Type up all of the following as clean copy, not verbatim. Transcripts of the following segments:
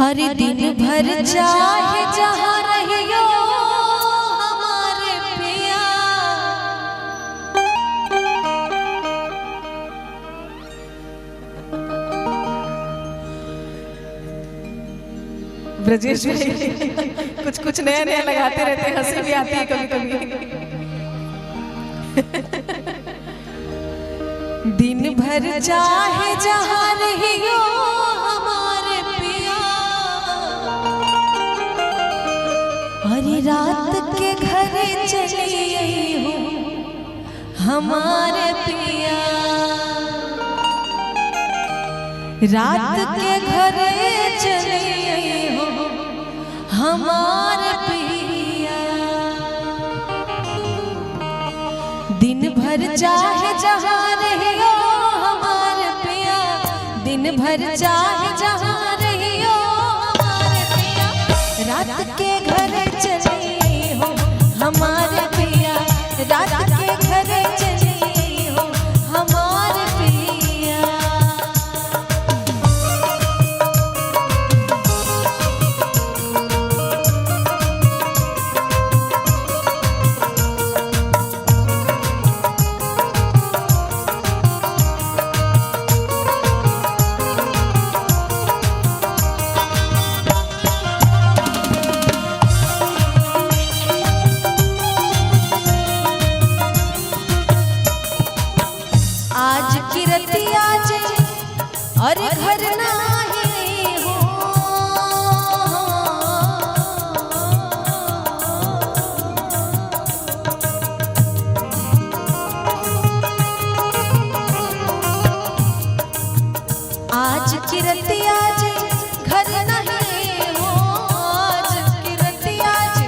हर दिन भर चाहे जहाँ रहियो हमारे पिया, ब्रजेश कुछ कुछ नया नया लगाते रहते हैं, हंसी भी आती है कभी कभी। दिन भर चाहे जहाँ रहियो हमारे पिया, अरे रात के घर चली हो हमारे पिया, रात के घर चली हो हमारे पिया। दिन भर चाहे जहाँ रहियो हमारे पिया, दिन भर चाहे जहाँ रहियो हमारे पिया, रात के घर चली हो हमारे पिया, रात के घर चली हो हमारे पिया। आज की रतिया जे और घर नाही हो, आज की रतिया जे घर नहीं हो, आज की रतिया जे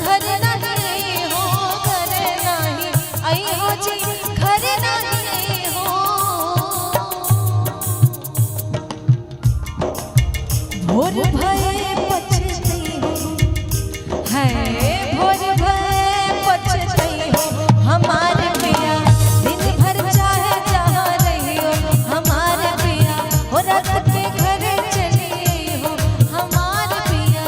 घर नहीं हो, घर नहीं आई हो जी, घर नहीं हो। भोर भये पछती हो है, भोर भये पछती हो हमारे पिया, दिन भर चाहे जहाँ रहियो हमारे पिया, हो रात के घर चली हो हमारे पिया।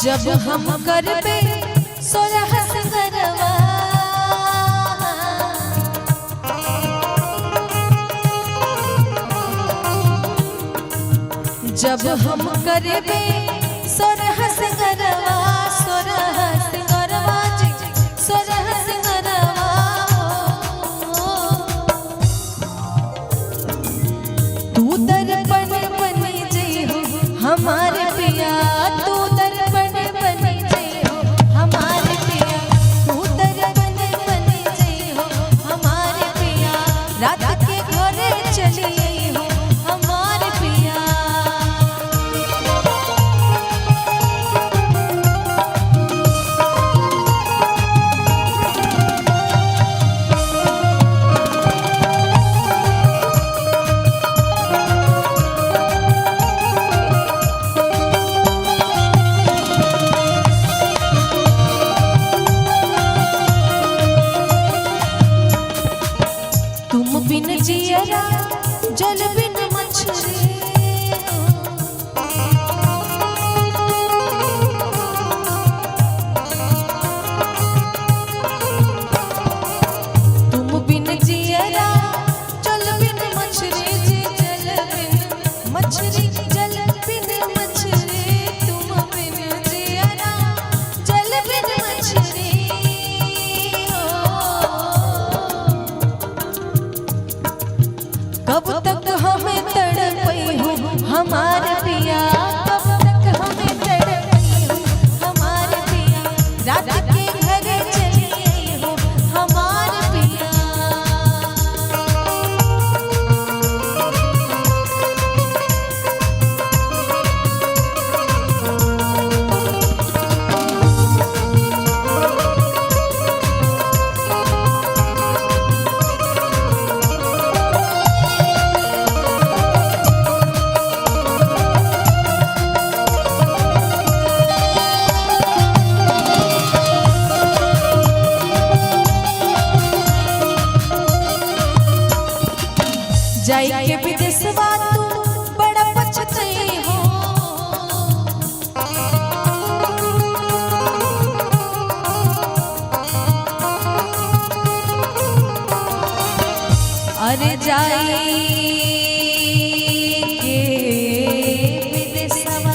जब हम करबे सोलह सिंगरवा, जब हम करबे सोलह सिंगरवा, सोलह सिंगरवा जी, सोलह सिंगरवा तू दर्पण बनी जई हो हमारे पिया, तू दर्पण बनी जई हो हमारे पिया, तू दर्पण बनी जई हो हमारे पिया, रात के घर चली हो हमारे पिया। जाई के विदेशवा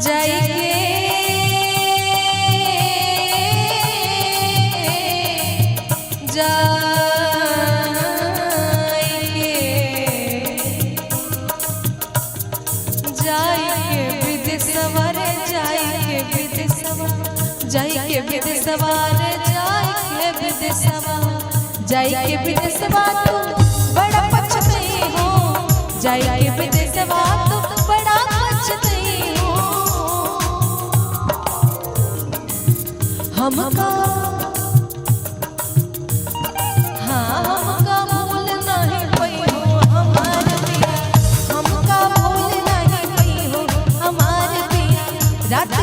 जाई के जाई के विदेशवा जाई के विदेशवा तू बड़ा पछताई हो जाई के विदेशवा तू बड़ा पछताई हो हमका हमका भूल नहीं पई हो हमार पिया हमका भूल नहीं पई हो हमार पिया रात